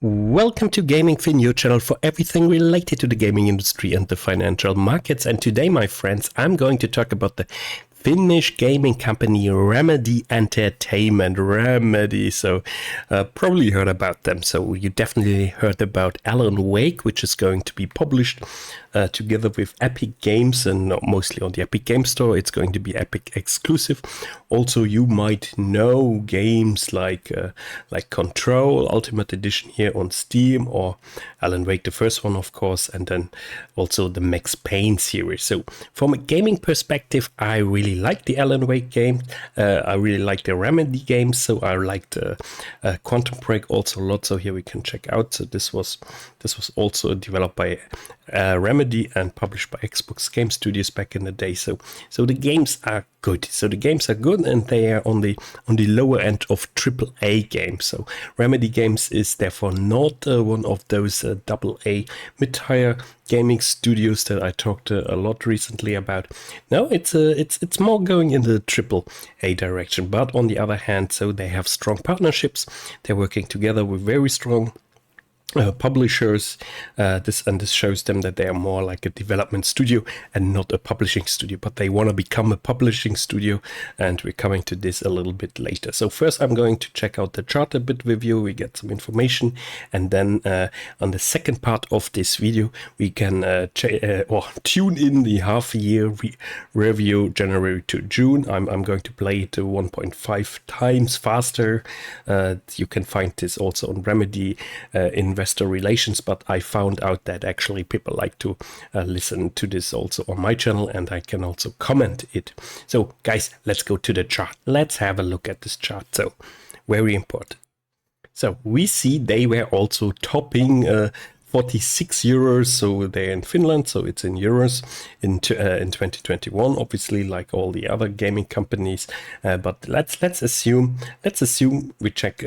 Welcome to Gaming Fin, your channel for everything related to the gaming industry and the financial markets. And today, my friends, I'm going to talk about the Finnish gaming company Remedy Entertainment. Remedy, so probably heard about them. So you definitely heard about Alan Wake, which is going to be published together with Epic Games, and mostly on the Epic Games Store. It's going to be Epic exclusive. Also, you might know games like Control Ultimate Edition here on Steam, or Alan Wake, the first one, of course, and then also the Max Payne series. So from a gaming perspective, I really like the Alan Wake game. I really like the Remedy games. So I liked Quantum Break also a lot. So here we can check out. So this was also developed by Remedy and published by Xbox Game Studios back in the day. So the games are good. So the games are good, and they are on the lower end of AAA games. So Remedy Games is therefore not one of those AA mid-tier gaming studios that I talked a lot recently about. No, it's more going in the AAA direction. But on the other hand, so they have strong partnerships. They're working together with very strong publishers. This shows them that they are more like a development studio and not a publishing studio, but they want to become a publishing studio, and we're coming to this a little bit later. So first I'm going to check out the chart a bit with you. We get some information, and then on the second part of this video we can tune in the half-year review January to June. I'm going to play it to 1.5 times faster. You can find this also on Remedy investor relations, but I found out that actually people like to listen to this also on my channel, and I can also comment it. So guys, let's go to the chart. Let's have a look at this chart. So very important. So we see they were also topping 46 euros, so they're in Finland, so it's in euros in 2021, obviously, like all the other gaming companies. But let's assume we check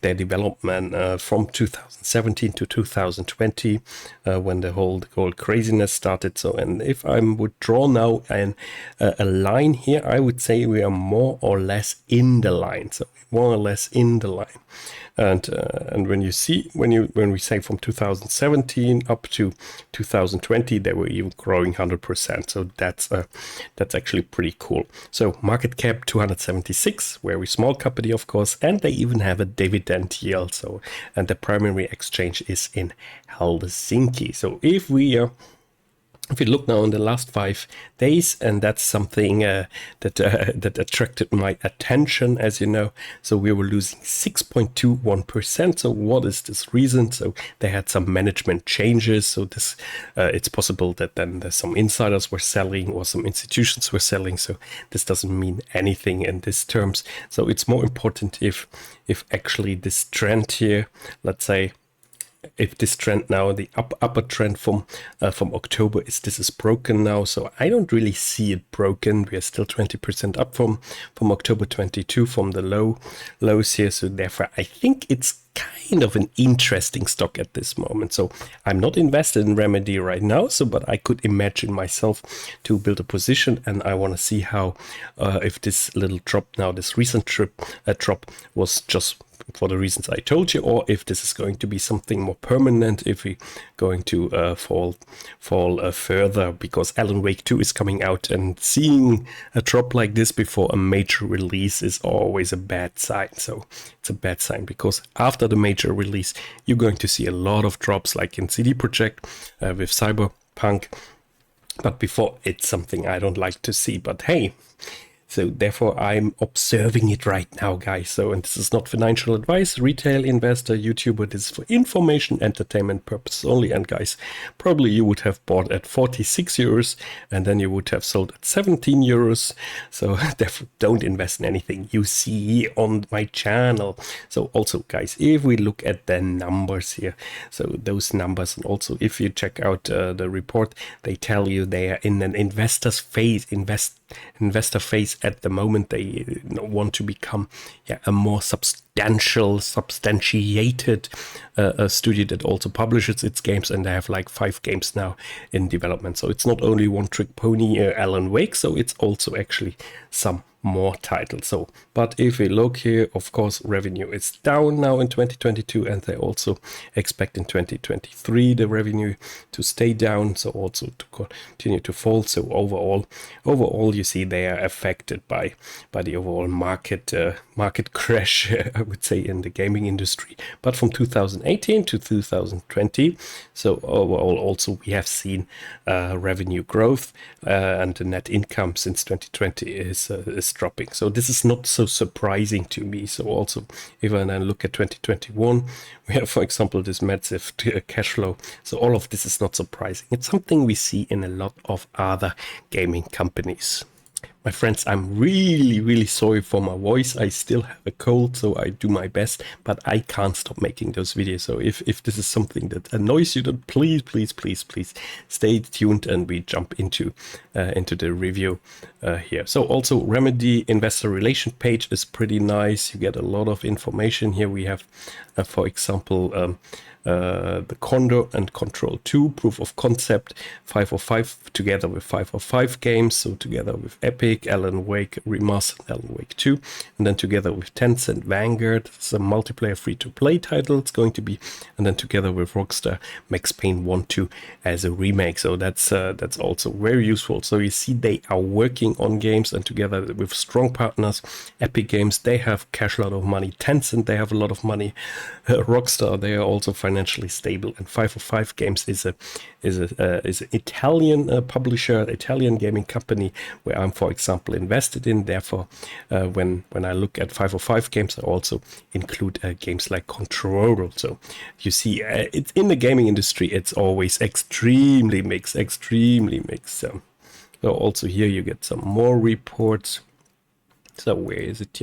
their development from 2017 to 2020, when the whole craziness started. So, and if I would draw now a line here, I would say we are more or less in the line. So more or less in the line. And when we say from 2017 up to 2020, they were even growing 100%. So that's actually pretty cool. So market cap 276, very small company, of course, and they even have a dividend yield. So, and the primary exchange is in Helsinki. So if we look now in the last 5 days, and that's something that attracted my attention, as you know. So we were losing 6.21%. So what is this reason? So they had some management changes. So this it's possible that then there's some insiders were selling or some institutions were selling. So this doesn't mean anything in these terms. So it's more important if actually this trend here, let's say, if this trend now, the upper trend from October, this is broken now. So I don't really see it broken. We are still 20% up from October 22 from the lows here. So therefore, I think it's kind of an interesting stock at this moment. So I'm not invested in Remedy right now. So, but I could imagine myself to build a position, and I want to see how if this little drop now, this recent drop was just for the reasons I told you, or if this is going to be something more permanent, if we're going to fall further, because Alan Wake 2 is coming out, and seeing a drop like this before a major release is always a bad sign. So it's a bad sign, because after the major release, you're going to see a lot of drops, like in CD Projekt with Cyberpunk. But before, it's something I don't like to see. But hey, so therefore, I'm observing it right now, guys. So, and this is not financial advice, retail investor, YouTuber. This is for information, entertainment purposes only. And guys, probably you would have bought at 46 euros, and then you would have sold at 17 euros. So therefore, don't invest in anything you see on my channel. So also, guys, if we look at the numbers here, so those numbers, and also if you check out the report, they tell you they are in an investor phase at the moment. They want to become a more substantiated studio that also publishes its games, and they have like 5 games now in development. So it's not only one trick pony Alan Wake, so it's also actually some more titles. So, but if we look here, of course, revenue is down now in 2022, and they also expect in 2023 the revenue to stay down, so also to continue to fall. So overall, you see they are affected by the overall market crash, I would say, in the gaming industry. But from 2018 to 2020, so overall also we have seen revenue growth, and the net income since 2020 is dropping. So this is not so surprising to me. So also, if I then look at 2021, we have, for example, this massive cash flow. So all of this is not surprising. It's something we see in a lot of other gaming companies. My friends, I'm really sorry for my voice. I still have a cold, so I do my best, but I can't stop making those videos. So if this is something that annoys you, then please stay tuned and we jump into the review here. So also Remedy investor relation page is pretty nice. You get a lot of information here. We have, for example, the Condor and Control 2 proof of concept, 505 together with 505 games, so together with Epic, Alan Wake Remastered, Alan Wake 2, and then together with Tencent, Vanguard, some multiplayer free-to-play title it's going to be, and then together with Rockstar, Max Payne 1-2 as a remake. So that's also very useful. So you see they are working on games, and together with strong partners, Epic Games, they have cash a lot of money, Tencent, they have a lot of money, Rockstar, they are also financially stable, and 505 Games is an Italian publisher, Italian gaming company where I'm, for example, invested in. Therefore, when I look at 505 Games, I also include games like Control. So you see, it's in the gaming industry, it's always extremely mixed. So also here you get some more reports. So where is it?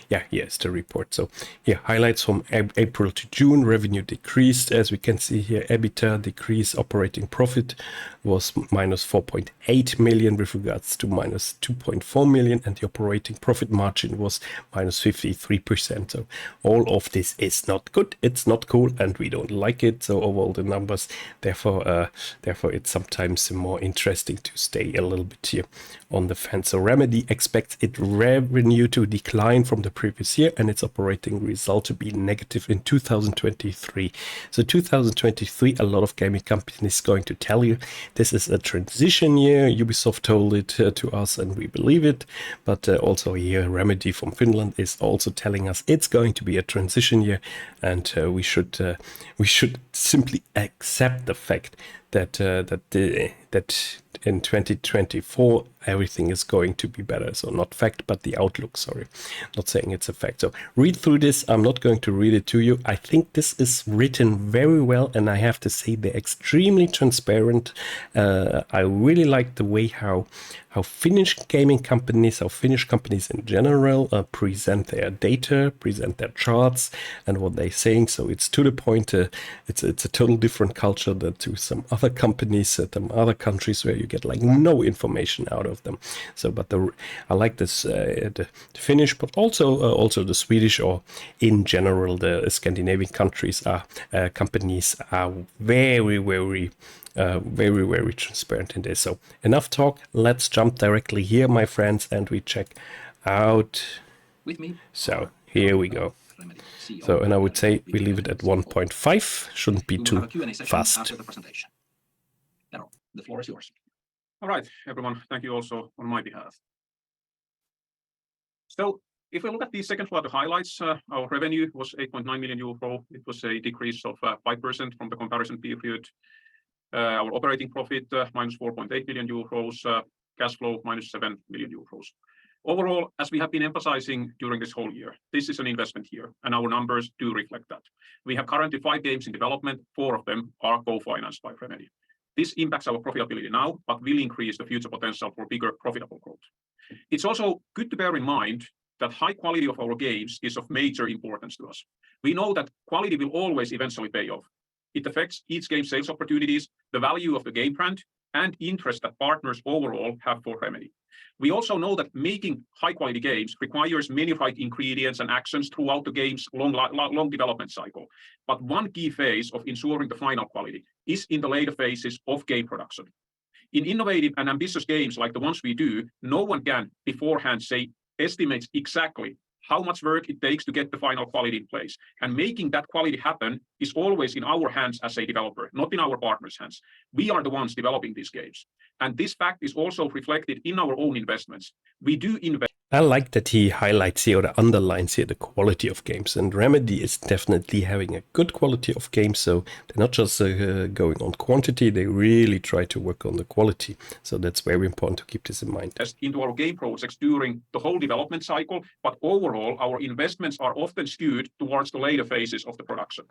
Yeah, here's the report. So here, highlights from April to June. Revenue decreased, as we can see here. EBITDA decreased. Operating profit was minus 4.8 million with regards to minus 2.4 million, and the operating profit margin was minus 53%. So all of this is not good. It's not cool, and we don't like it. So overall the numbers, therefore it's sometimes more interesting to stay a little bit here on the fence. So Remedy expects its revenue to decline from the previous year and its operating result to be negative in 2023. So 2023, a lot of gaming companies going to tell you this is a transition year. Ubisoft told it to us, and we believe it. But also here, Remedy from Finland is also telling us it's going to be a transition year, and we should simply accept the fact that in 2024 everything is going to be better. So not fact, but the outlook. Sorry, not saying it's a fact. So read through this. I'm not going to read it to you. I think this is written very well, and I have to say they're extremely transparent. I really like the way how Finnish gaming companies, how Finnish companies in general present their data, present their charts, and what they're saying. So it's to the point. It's a total different culture than to some other companies, some other countries where you get like no information out of them. So, but I like this the Finnish, but also the Swedish, or in general the Scandinavian countries companies are very transparent in this. So enough talk. Let's jump directly here, my friends, and we check out. With me. So here we go. So, and I would say we leave it at 1.5. Shouldn't be too fast. The floor is yours. All right, everyone. Thank you also on my behalf. So, if we look at the second quarter highlights, our revenue was 8.9 million euro. It was a decrease of 5% from the comparison period. Our operating profit minus 4.8 million euros. Cash flow minus 7 million euros. Overall, as we have been emphasizing during this whole year, this is an investment year, and our numbers do reflect that. We have currently 5 games in development. 4 of them are co-financed by Remedy. This impacts our profitability now, but will increase the future potential for bigger profitable growth. It's also good to bear in mind that high quality of our games is of major importance to us. We know that quality will always eventually pay off. It affects each game's sales opportunities, the value of the game brand, and interest that partners overall have for Remedy. We also know that making high-quality games requires many right ingredients and actions throughout the game's long development cycle. But one key phase of ensuring the final quality is in the later phases of game production. In innovative and ambitious games like the ones we do, no one can beforehand say estimates exactly how much work it takes to get the final quality in place. And making that quality happen is always in our hands as a developer, not in our partners' hands. We are the ones developing these games. And this fact is also reflected in our own investments. We do invest. I like that he highlights here or underlines here the quality of games, and Remedy is definitely having a good quality of games, so they're not just going on quantity, they really try to work on the quality. So that's very important to keep this in mind. Into our game projects during the whole development cycle, but overall our investments are often skewed towards the later phases of the production.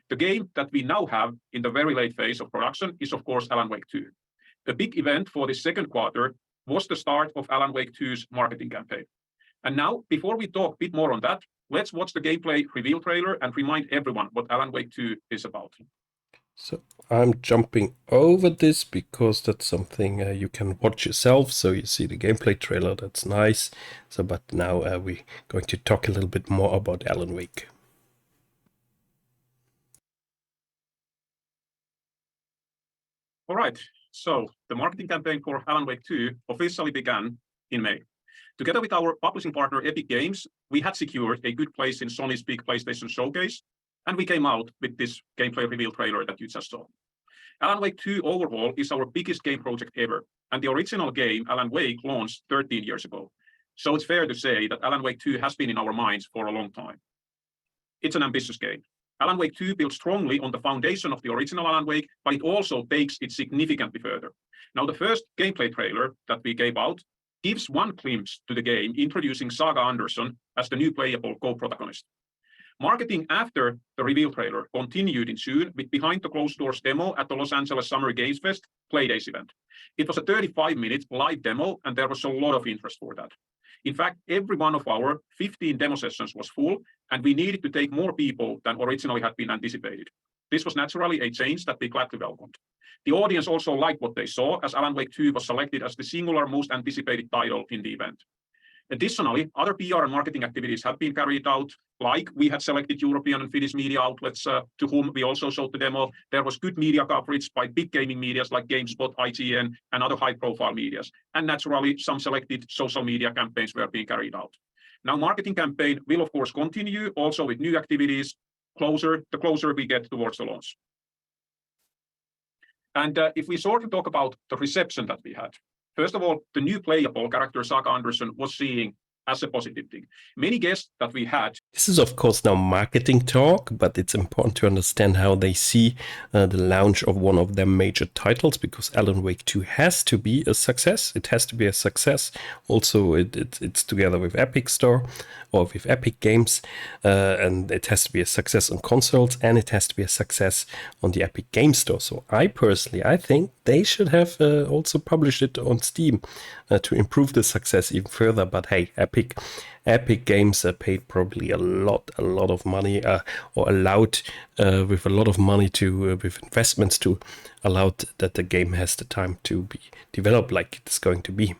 The game that we now have in the very late phase of production is of course Alan Wake 2. A big event for the second quarter was the start of Alan Wake 2's marketing campaign. And now, before we talk a bit more on that, let's watch the gameplay reveal trailer and remind everyone what Alan Wake 2 is about. So I'm jumping over this because that's something you can watch yourself. So you see the gameplay trailer, that's nice. So, but now we're going to talk a little bit more about Alan Wake. All right. So the marketing campaign for Alan Wake 2 officially began in May. Together with our publishing partner Epic Games, we had secured a good place in Sony's big PlayStation showcase, and we came out with this gameplay reveal trailer that you just saw. Alan Wake 2 overall is our biggest game project ever, and the original game, Alan Wake, launched 13 years ago. So it's fair to say that Alan Wake 2 has been in our minds for a long time. It's an ambitious game. Alan Wake 2 builds strongly on the foundation of the original Alan Wake, but it also takes it significantly further. Now, the first gameplay trailer that we gave out gives one glimpse to the game, introducing Saga Anderson as the new playable co-protagonist. Marketing after the reveal trailer continued in June with behind the closed doors demo at the Los Angeles Summer Games Fest Playdays event. It was a 35-minute live demo, and there was a lot of interest for that. In fact, every one of our 15 demo sessions was full, and we needed to take more people than originally had been anticipated. This was naturally a change that we gladly welcomed. The audience also liked what they saw, as Alan Wake 2 was selected as the singular most anticipated title in the event. Additionally, other PR and marketing activities have been carried out, like we had selected European and Finnish media outlets to whom we also showed the demo. There was good media coverage by big gaming medias like GameSpot, IGN, and other high-profile medias. And naturally, some selected social media campaigns were being carried out. Now, marketing campaign will, of course, continue also with new activities the closer we get towards the launch. And if we sort of talk about the reception that we had, first of all, the new playable character Saga Anderson was seeing as a positive thing. Many guests that we had. This is, of course, now marketing talk, but it's important to understand how they see the launch of one of their major titles, because Alan Wake 2 has to be a success. It has to be a success. Also, it's together with Epic Store or with Epic Games, and it has to be a success on consoles, and it has to be a success on the Epic Game Store. So I think they should have also published it on Steam to improve the success even further. But hey, Epic Games paid probably a lot of money, or allowed with a lot of money to with investments to allow that the game has the time to be developed like it's going to be.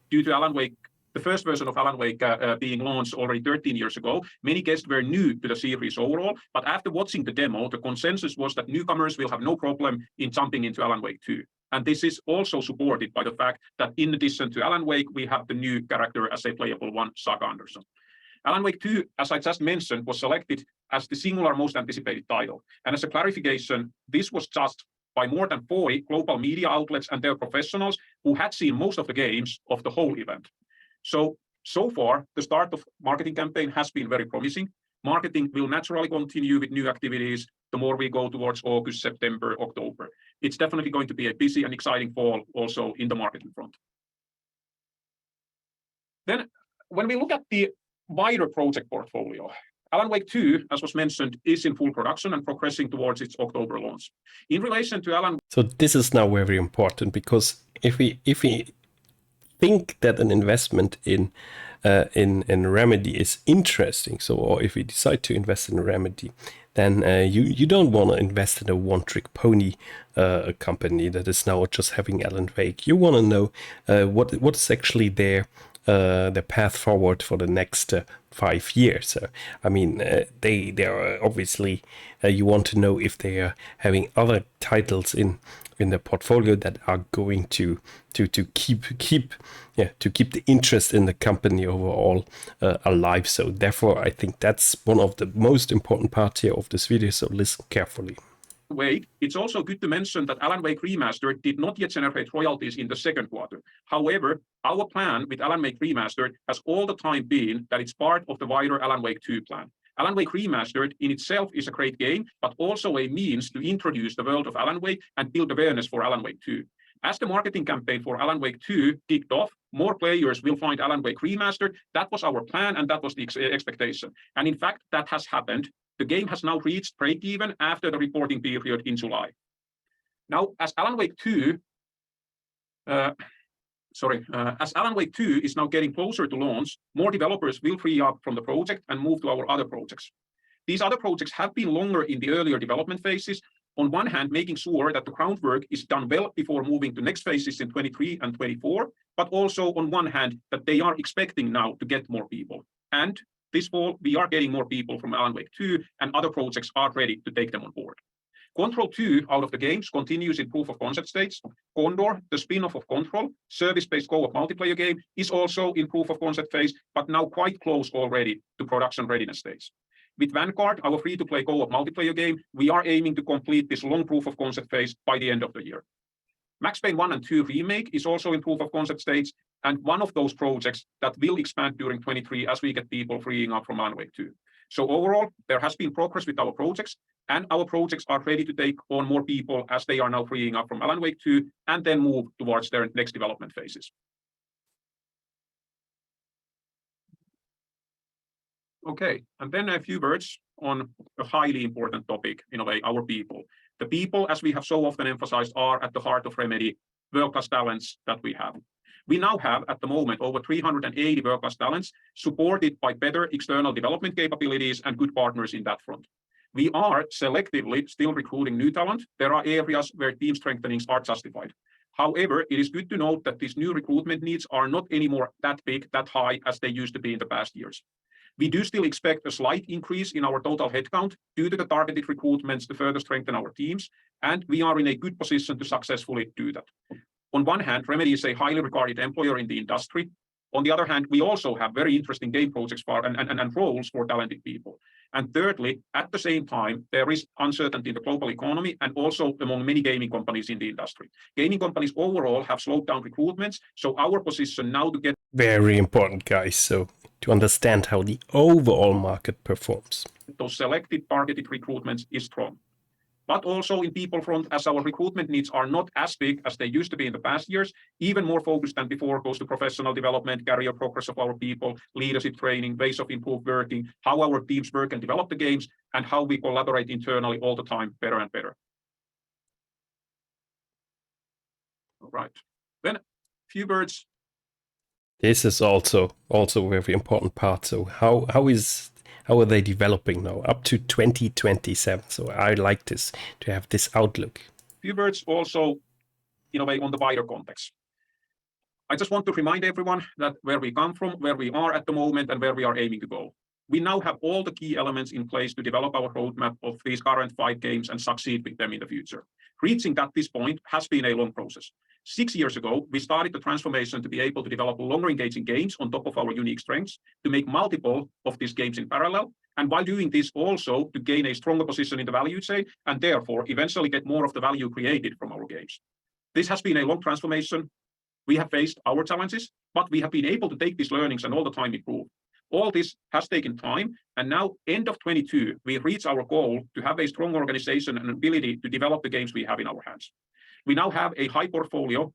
Due to Alan Wake, the first version of Alan Wake being launched already 13 years ago, many guests were new to the series overall, but after watching the demo, the consensus was that newcomers will have no problem in jumping into Alan Wake 2. And this is also supported by the fact that in addition to Alan Wake, we have the new character as a playable one, Saga Anderson. Alan Wake 2, as I just mentioned, was selected as the singular most anticipated title. And as a clarification, this was just by more than 40 global media outlets and their professionals who had seen most of the games of the whole event. So far, the start of marketing campaign has been very promising. Marketing will naturally continue with new activities the more we go towards August, September, October. It's definitely going to be a busy and exciting fall also in the marketing front. Then, when we look at the wider project portfolio, Alan Wake 2, as was mentioned, is in full production and progressing towards its October launch. In relation to Alan... So this is now very important, because if we think that an investment in Remedy is interesting, or if we decide to invest in Remedy, then you don't want to invest in a one-trick pony company that is now just having Alan Wake. You want to know what is actually their path forward for the next 5 years. I mean, they are obviously, you want to know if they are having other titles in in the portfolio that are going to keep the interest in the company overall alive. So therefore, I think that's one of the most important parts here of this video. So listen carefully. Wake, it's also good to mention that Alan Wake Remastered did not yet generate royalties in the second quarter. However, our plan with Alan Wake Remastered has all the time been that it's part of the wider Alan Wake 2 plan. Alan Wake Remastered in itself is a great game, but also a means to introduce the world of Alan Wake and build awareness for Alan Wake 2. As the marketing campaign for Alan Wake 2 kicked off, more players will find Alan Wake Remastered. That was our plan and that was the expectation. And in fact, that has happened. The game has now reached break-even after the reporting period in July. Now, as Alan Wake 2 is now getting closer to launch, more developers will free up from the project and move to our other projects. These other projects have been longer in the earlier development phases, on one hand making sure that the groundwork is done well before moving to next phases in 23 and 24, but also on one hand that they are expecting now to get more people. And this fall, we are getting more people from Alan Wake 2, and other projects are ready to take them on board. Control 2 out of the games continues in proof of concept stage. Condor, the spin-off of Control, service-based co-op multiplayer game, is also in proof of concept phase, but now quite close already to production readiness stage. With Vanguard, our free-to-play co-op multiplayer game, we are aiming to complete this long proof of concept phase by the end of the year. Max Payne 1 and 2 Remake is also in proof of concept stage, and one of those projects that will expand during 23 as we get people freeing up from Alan Wake 2. So overall, there has been progress with our projects, and our projects are ready to take on more people as they are now freeing up from Alan Wake 2 and then move towards their next development phases. Okay, and then a few words on a highly important topic, in a way, our people. The people, as we have so often emphasized, are at the heart of Remedy, world-class talents that we have. We now have, at the moment, over 380 world-class talents supported by better external development capabilities and good partners in that front. We are selectively still recruiting new talent. There are areas where team strengthenings are justified. However, it is good to note that these new recruitment needs are not anymore that big, that high as they used to be in the past years. We do still expect a slight increase in our total headcount due to the targeted recruitments to further strengthen our teams, and we are in a good position to successfully do that. On one hand, Remedy is a highly regarded employer in the industry. On the other hand, we also have very interesting game projects and roles for talented people. And thirdly, at the same time, there is uncertainty in the global economy and also among many gaming companies in the industry. Gaming companies overall have slowed down recruitments, so our position now to get... Very important, guys, so to understand how the overall market performs. Those selected targeted recruitments is strong. But also in people front, as our recruitment needs are not as big as they used to be in the past years, even more focused than before goes to professional development, career progress of our people, leadership training, ways of improved working, how our teams work and develop the games, and how we collaborate internally all the time better and better. All right, then a few words. This is also a very important part. So how are they developing now up to 2027? So I like this, to have this outlook. A few words also, in a way, on the wider context. I just want to remind everyone that where we come from, where we are at the moment, and where we are aiming to go. We now have all the key elements in place to develop our roadmap of these current 5 games and succeed with them in the future. Reaching this point has been a long process. 6 years ago, we started the transformation to be able to develop longer engaging games on top of our unique strengths, to make multiple of these games in parallel, and while doing this also to gain a stronger position in the value chain, and therefore eventually get more of the value created from our games. This has been a long transformation. We have faced our challenges, but we have been able to take these learnings and all the time improve. All this has taken time, and now, end of 22, we reach our goal to have a strong organization and ability to develop the games we have in our hands. We now have a high portfolio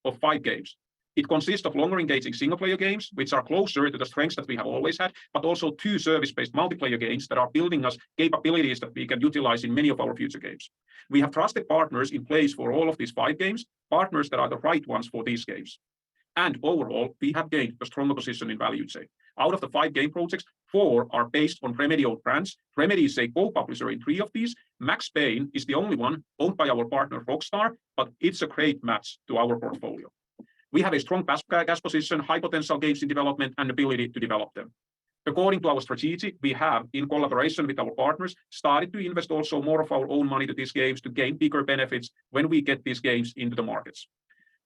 of 5 games. It consists of longer engaging single-player games, which are closer to the strengths that we have always had, but also 2 service-based multiplayer games that are building us capabilities that we can utilize in many of our future games. We have trusted partners in place for all of these 5 games, partners that are the right ones for these games. And overall, we have gained a stronger position in value chain. Out of the 5 game projects, 4 are based on Remedy-owned brands. Remedy is a co-publisher in 3 of these. Max Payne is the only one owned by our partner Rockstar, but it's a great match to our portfolio. We have a strong cash position, high potential games in development, and ability to develop them. According to our strategy, we have, in collaboration with our partners, started to invest also more of our own money to these games to gain bigger benefits when we get these games into the markets.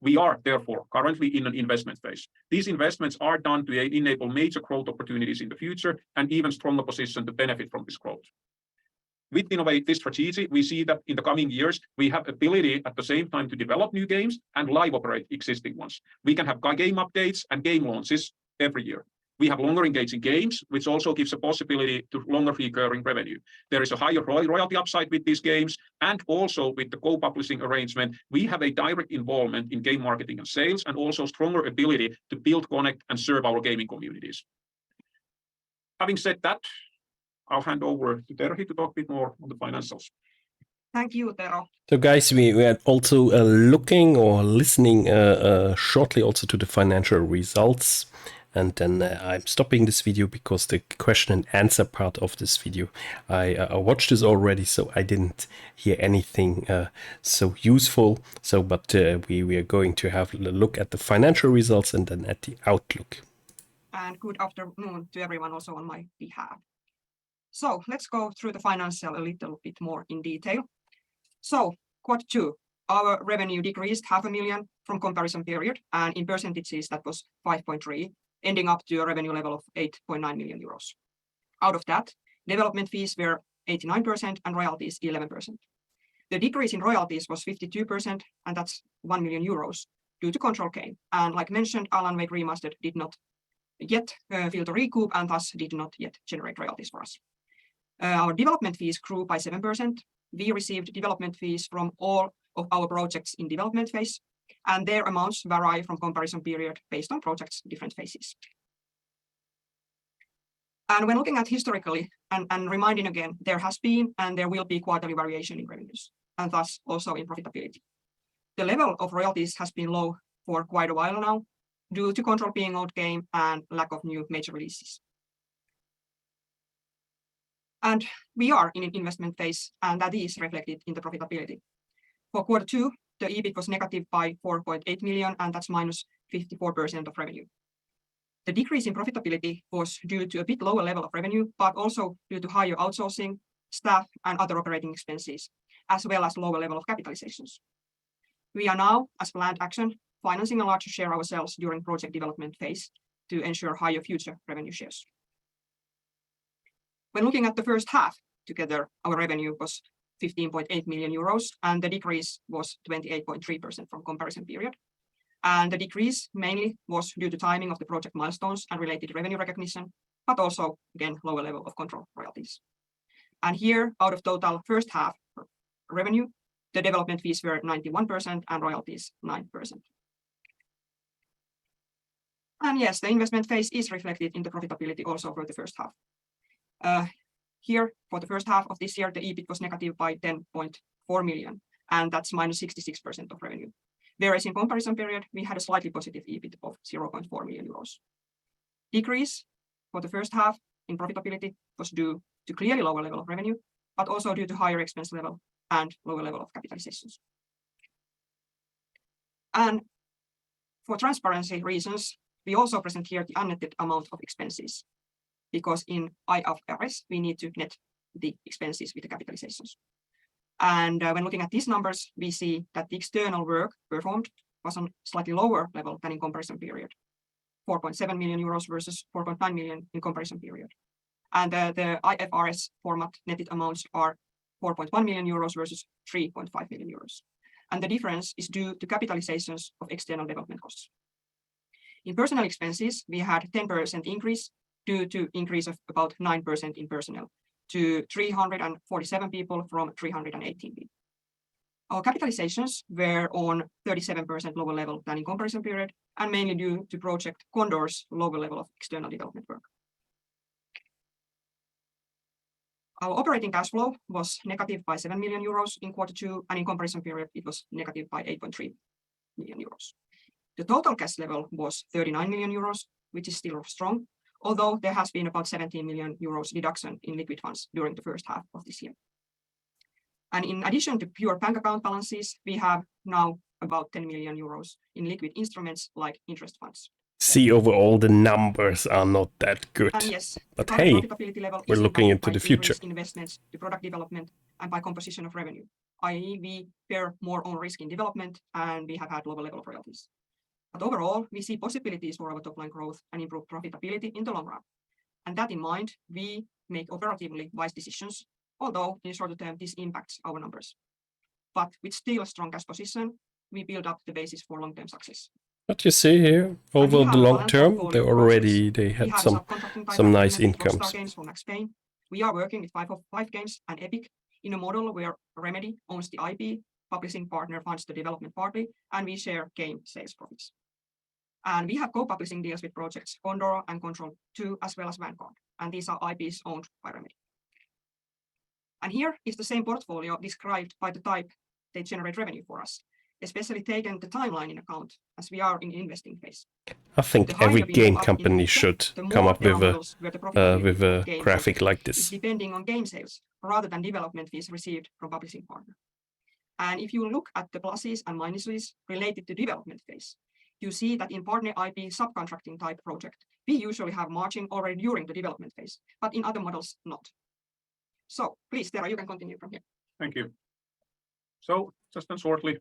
We are, therefore, currently in an investment phase. These investments are done to enable major growth opportunities in the future and even stronger position to benefit from this growth. With this strategy, we see that in the coming years, we have ability at the same time to develop new games and live operate existing ones. We can have game updates and game launches every year. We have longer engaging games, which also gives a possibility to longer recurring revenue. There is a higher royalty upside with these games, and also with the co-publishing arrangement, we have a direct involvement in game marketing and sales, and also stronger ability to build, connect, and serve our gaming communities. Having said that, I'll hand over to Terhi to talk a bit more on the financials. Thank you, Tero. So guys, we are also looking or listening shortly also to the financial results. And then I'm stopping this video because the question and answer part of this video, I watched this already, so I didn't hear anything so useful. So, but we are going to have a look at the financial results and then at the outlook. And good afternoon to everyone also on my behalf. So let's go through the financial a little bit more in detail. So Q2, our revenue decreased 500,000 from comparison period, and in percentages that was 5.3, ending up to a revenue level of 8.9 million euros. Out of that, development fees were 89% and royalties 11%. The decrease in royalties was 52%, and that's 1 million euros due to Control game. And like mentioned, Alan Wake Remastered did not yet feel the recoup and thus did not yet generate royalties for us. Our development fees grew by 7%. We received development fees from all of our projects in development phase, and their amounts vary from comparison period based on projects' different phases. And when looking at historically and reminding again, there has been and there will be quarterly variation in revenues, and thus also in profitability. The level of royalties has been low for quite a while now, due to Control being old game and lack of new major releases. And we are in an investment phase, and that is reflected in the profitability. For Q2, the EBIT was negative by 4.8 million, and that's minus 54% of revenue. The decrease in profitability was due to a bit lower level of revenue, but also due to higher outsourcing, staff, and other operating expenses, as well as lower level of capitalizations. We are now, as planned action, financing a larger share ourselves during project development phase to ensure higher future revenue shares. When looking at the first half together, our revenue was 15.8 million euros, and the decrease was 28.3% from comparison period. And the decrease mainly was due to timing of the project milestones and related revenue recognition, but also, again, lower level of Control royalties. And here, out of total first half revenue, the development fees were 91% and royalties 9%. And yes, the investment phase is reflected in the profitability also for the first half. Here, for the first half of this year, the EBIT was negative by 10.4 million, and that's minus 66% of revenue. Whereas in comparison period, we had a slightly positive EBIT of 0.4 million euros. Decrease for the first half in profitability was due to clearly lower level of revenue, but also due to higher expense level and lower level of capitalizations. And for transparency reasons, we also present here the unnetted amount of expenses, because in IFRS, we need to net the expenses with the capitalizations. And when looking at these numbers, we see that the external work performed was on slightly lower level than in comparison period, 4.7 million euros versus 4.9 million in comparison period. And the IFRS format netted amounts are 4.1 million euros versus 3.5 million euros. And the difference is due to capitalizations of external development costs. In personnel expenses, we had 10% increase due to increase of about 9% in personnel to 347 people from 318 people. Our capitalizations were on 37% lower level than in comparison period, and mainly due to Project Condor's lower level of external development work. Our operating cash flow was negative by 7 million euros in Q2, and in comparison period, it was negative by 8.3 million euros. The total cash level was 39 million euros, which is still strong, although there has been about 17 million euros deduction in liquid funds during the first half of this year. And in addition to pure bank account balances, we have now about 10 million euros in liquid instruments like interest funds. see overall the numbers are not that good. And yes, but the current hey, profitability level we're is looking impacted into the by future. increased investments to product development and by composition of revenue, i.e. we bear more own risk in development and we have had lower level of royalties. But overall, we see possibilities for our top line growth and improved profitability in the long run. And that in mind, we make operatively wise decisions, although in shorter term, this impacts our numbers. But with still a strong cash position, we build up the basis for long-term success. But you see here, over the long term, they had some nice incomes. Games for Max Payne. We are working with 505 Games and Epic in a model where Remedy owns the IP, publishing partner funds the development partly, and we share game sales profits. And we have co-publishing deals with projects Condor and Control 2, as well as Vanguard. And these are IPs owned by Remedy. And here is the same portfolio described by the type they generate revenue for us, especially taking the timeline in account as we are in investing phase. I think every game company should come up with a graphic like this. Depending on game sales rather than development fees received from publishing partner. And if you look at the pluses and minuses related to development phase, you see that in partner IP subcontracting type project, we usually have margin already during the development phase, but in other models, not. So please, Tero, you can continue from here. Thank you. So just and shortly.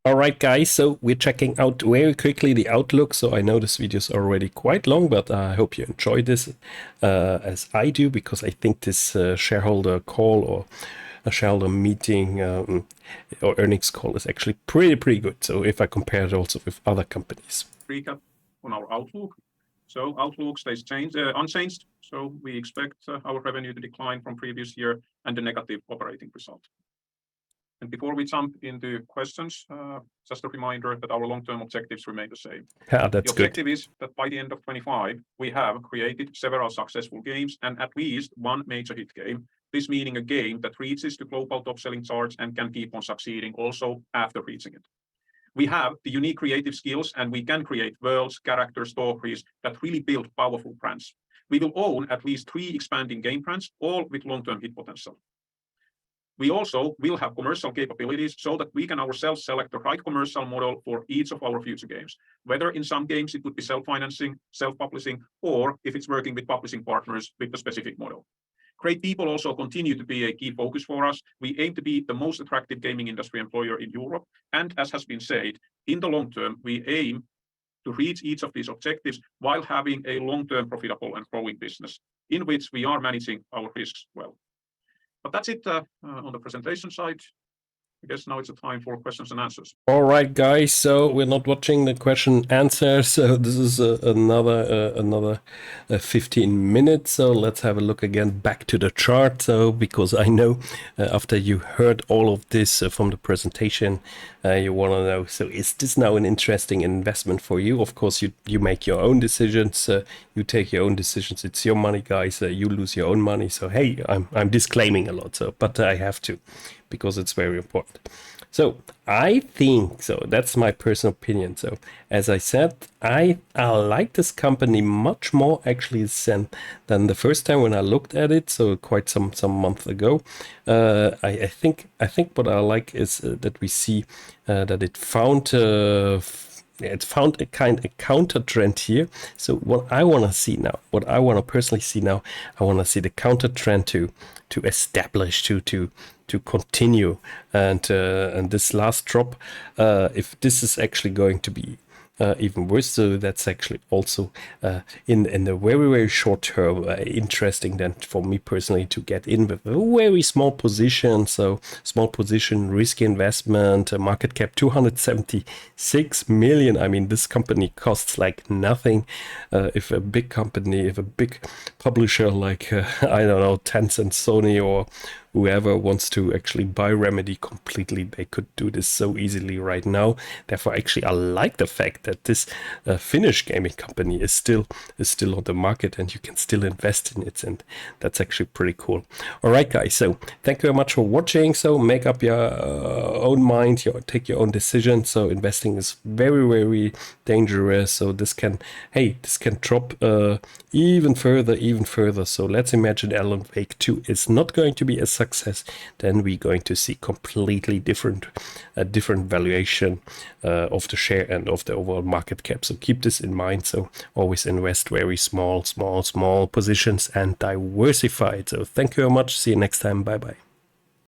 All right, guys, so we're checking out very quickly the outlook. So I know this video is already quite long, but I hope you enjoy this as I do, because I think this shareholder call or a shareholder meeting or earnings call is actually pretty good. So if I compare it also with other companies. Recap on our outlook. So outlook stays unchanged. So we expect our revenue to decline from previous year and the negative operating result. And before we jump into questions, just a reminder that our long-term objectives remain the same. Yeah, that's the objective is that by the end of 25, we have created several successful games and at least one major hit game. This meaning a game that reaches the global top-selling charts and can keep on succeeding also after reaching it. We have the unique creative skills and we can create worlds, characters, stories that really build powerful brands. We will own at least 3 expanding game brands, all with long-term hit potential. We also will have commercial capabilities so that we can ourselves select the right commercial model for each of our future games. Whether in some games it would be self-financing, self-publishing, or if it's working with publishing partners with a specific model. Great people also continue to be a key focus for us. We aim to be the most attractive gaming industry employer in Europe. And as has been said, in the long term, we aim to reach each of these objectives while having a long-term profitable and growing business in which we are managing our risks well. But that's it on the presentation side. I guess now it's a time for questions and answers. All right, guys. So we're not watching the question answer. So this is another 15 minutes. So let's have a look again back to the chart. So because I know after you heard all of this from the presentation, you want to know, so is this now an interesting investment for you? Of course, you make your own decisions. You take your own decisions. It's your money, guys. You lose your own money. So hey, I'm disclaiming a lot. So but I have to, because it's very important. So I think, so that's my personal opinion. So as I said, I like this company much more actually than the first time when I looked at it. So quite some month ago. I think what I like is that we see that it found a kind of counter trend here. So what I want to see now, what I want to personally see now, I want to see the counter trend to establish, to continue, and this last drop, if this is actually going to be even worse, so that's actually also in the very short term interesting then for me personally to get in with a very small position. So small position, risky investment, market cap 276 million. I mean, this company costs like nothing. If a big company, if a big publisher like I don't know, Tencent, Sony, or whoever wants to actually buy Remedy completely, they could do this so easily right now. Therefore, actually, I like the fact that this Finnish gaming company is still on the market and you can still invest in it, and that's actually pretty cool. All right, guys. So thank you very much for watching. So make up your own mind, take your own decision. So investing is very dangerous. So this can drop even further. So let's imagine Alan Wake 2 is not going to be as success, then we're going to see completely different valuation of the share and of the overall market cap. So keep this in mind. So always invest very small positions and diversified. So thank you very much. See you next time. Bye bye.